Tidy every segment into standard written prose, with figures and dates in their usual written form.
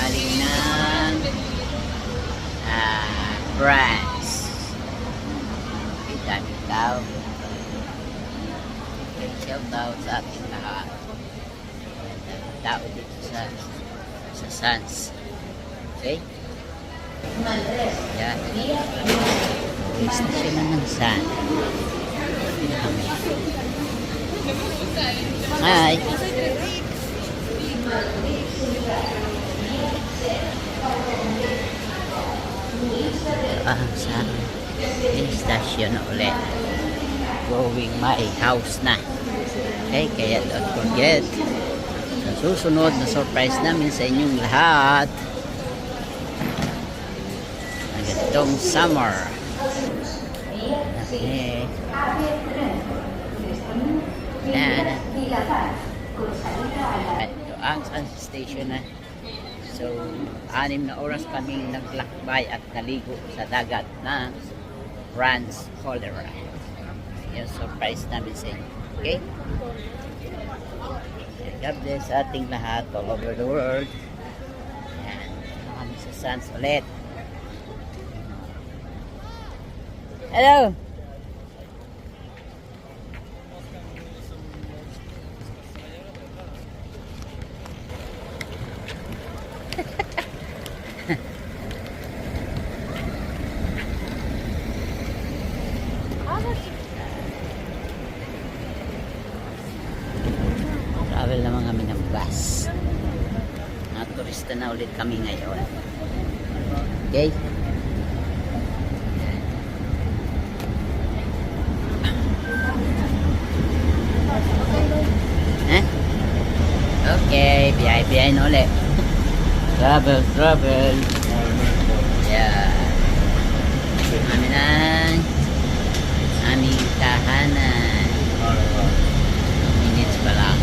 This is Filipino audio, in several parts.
galing ng France. Okay, daming tao. Okay, shout out sa ating lahat. Daming tao dito sa Sans. Okay? Yan. Station ng San. Hi! Sa station na ulit. Going my house na. Okay, kaya don't forget. Sa susunod na surprise namin sa inyong lahat. Itong summer. Okay. Yan. Ito ang Sans Station na. So, 6 na oras kaming naglakbay at naligo sa dagat na France Caldera. Yung surprise namin sa inyo. Okay? God bless sa ating lahat all over the world. Yan. Kami sa Sans ulit. Hello! Travel naman kami ng bus. Mga turista na ulit kami ngayon. Okay? Okay, biyahe na ulit. Travel. Yeah. Kami na aming tahanan. 2 minutes pa lang.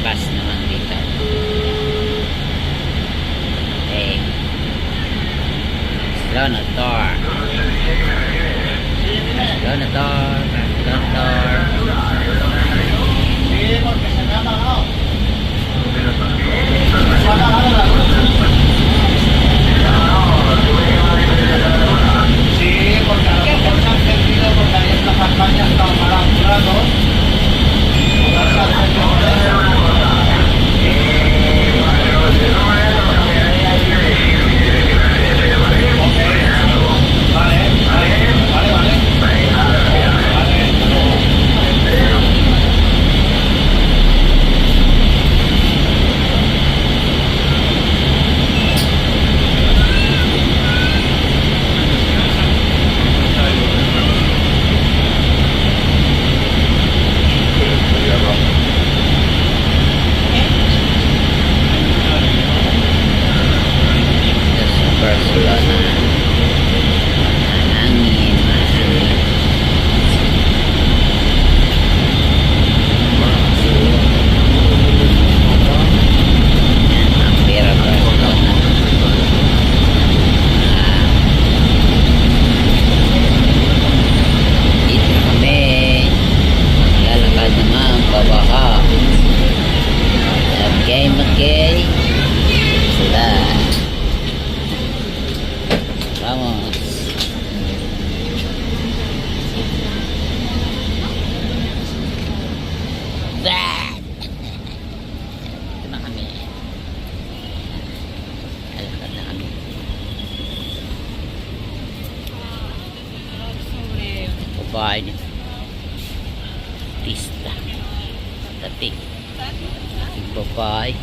Bus naman dito. Okay. Slow na door. Sí, porque a lo mejor se han sentido porque ahí esta campaña está mal anulado. bahay ni Tista Tatik babae.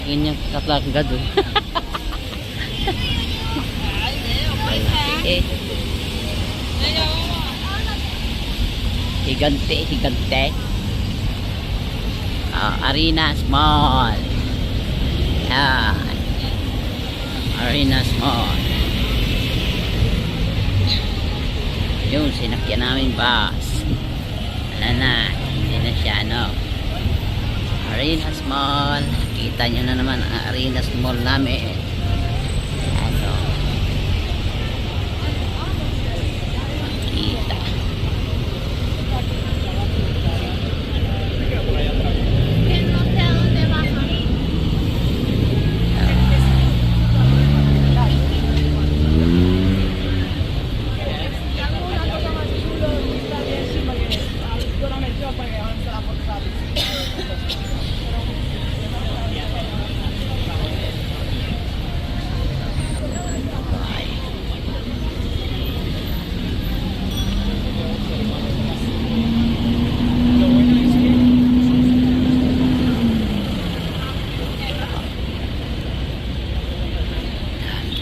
Ganyan katlak gado. Okay. Higante. Arenas Mall. Yan. Arenas Mall. Yung sinakyan namin bus. Wala na. Hindi na siya, no? Arenas Mall. Kita nyo na naman ang Arenas Mall namin. Ano? Kita.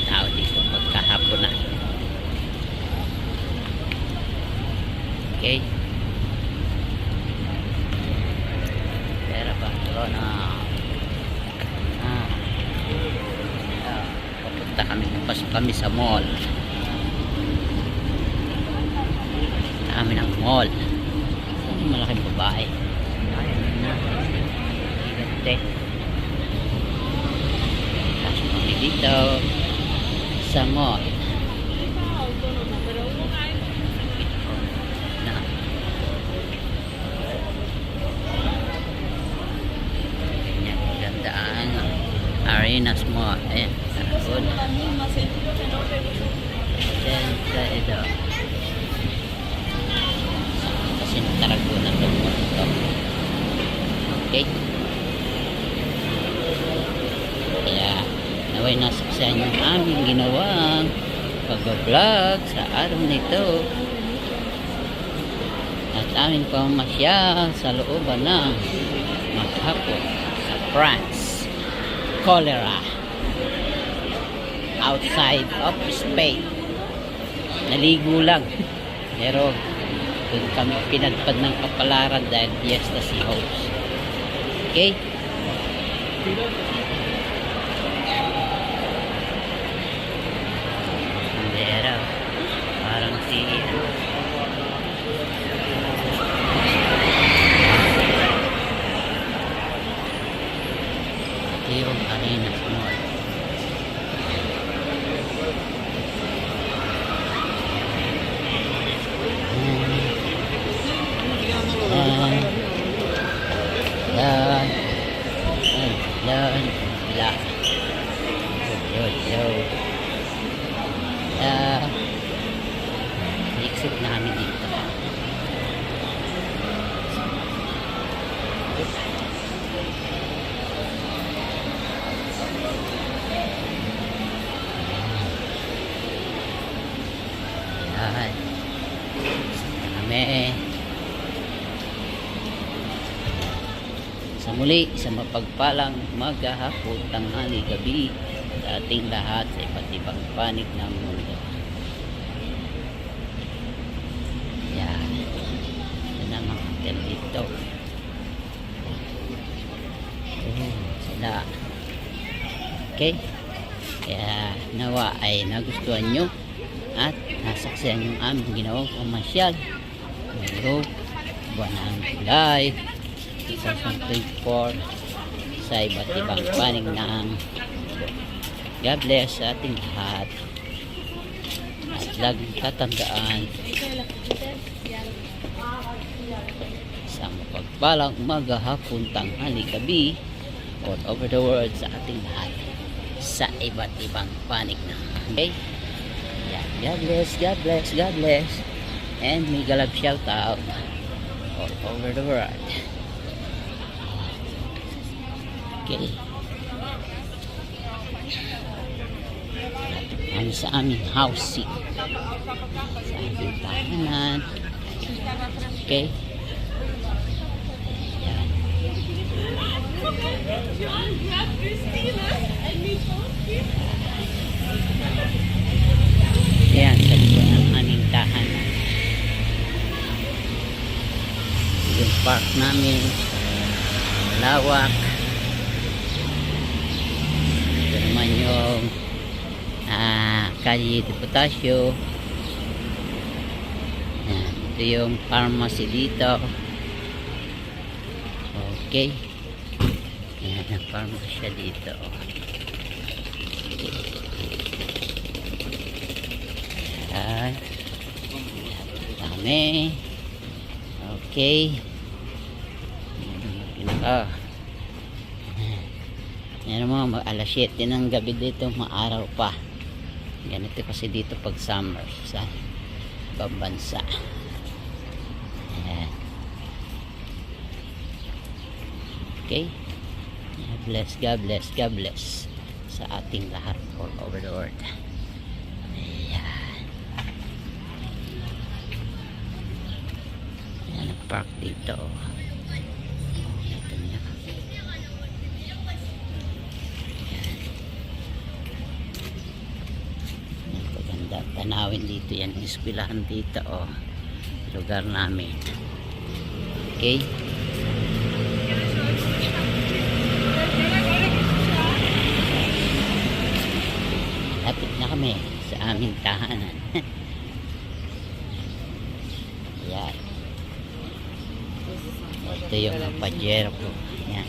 Tao dito pagkahapon na. Okay. Pero Barcelona. Papunta kami, pasok kami sa mall. Kami ng mall. Malaking babae. Ayun na. Gigante. Pasok kami dito sa mall. Na. Ganyan, gandaan. Arenas Mall. Ayan, Tarragona. Siyempre ito. Kasi Tarragona ito. Okay. Kaya naway nasaksihan yung aming ginawang pag-vlog sa araw nito. At amin pamasyal sa looban ng maghapon sa France. Cholera. Outside of Spain. Naligo lang. Pero doon kami pinadpad ng kapalaran dahil fiesta si host. Okay? Pero parang si yung Arenas Mall. Exit namin dito. Ayan. Kami. Sa muli, sa mapagpalang maghapon, tanghali, gabi sa ating lahat sa iba't ibang panig ng mundo. Yan. Yan ang mga hotel dito. Sila. Okay? Kaya nawa ay nagustuhan nyo at nasaksihan yung aming ginawang pamasyal. Pero buwan ng July 2024 sa iba't ibang panig ng God bless sa ating lahat. At laging tatandaan sa mapagpalang umaga, hapon, tanghali, gabi all over the world sa ating lahat sa iba't ibang panig ng okay? Yeah. God bless, God bless, God bless, and may galab shout out all over the world. Okay. Ano sa aming housing, sa aming tahanan. Okay. Yan. Yan. namin. Lawak. Ito naman yung Calle de Potasio. Yan. Ito yung pharmacy dito. Okay. Yan ang pharmacy dito. Yan. Dami. Okay. Yan naman, alas 7 ng gabi dito, maaraw pa. Ganito kasi dito pag summer sa ibang bansa. Ayan. Okay. God bless, God bless, God bless sa ating lahat all over the world. Ayan. Ayan ang park dito. Ito niya. Maganda tanawin dito yan, eskwelahan dito lugar namin. Okay. Lapit na kami sa aming tahanan. Yan. Ito yung pajero ko. Yan.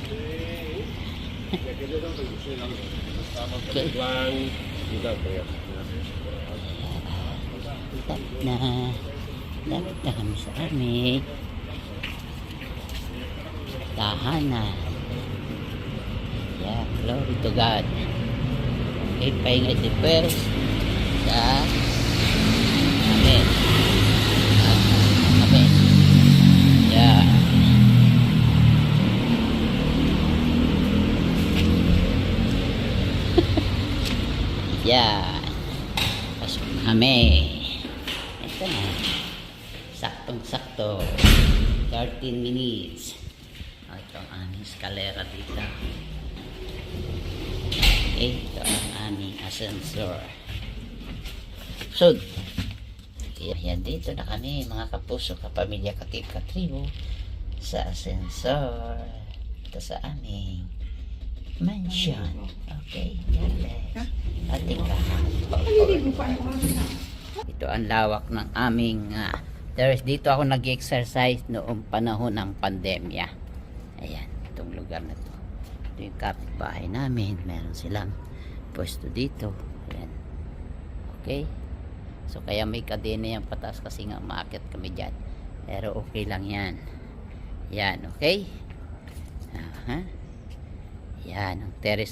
Okay. Lapit na kami sa aming tahanan. Yeah, glory to God. Okay, pahinga si Pers sa amen. Amen. Yeah. Yeah. Pasok kami. Ito na. Saktong-sakto. 13 minutes. Ito ang aming eskalera dito. Okay, ito ang aming ascensor. So, yan dito na kami mga kapuso, kapamilya, katribo sa ascensor. Ito sa aming mansion. Okay, God bless. Ating lahat. Ito ang lawak ng aming dito ako nag-exercise noong panahon ng pandemya. Ayan, itong lugar na to. Ito yung kapitbahay namin. Meron silang pwesto dito. Ayan. Okay. So kaya may kadena yung patas kasi nga umaakit kami dyan. Pero okay lang yan. Yan, okay. Yan ang terrace.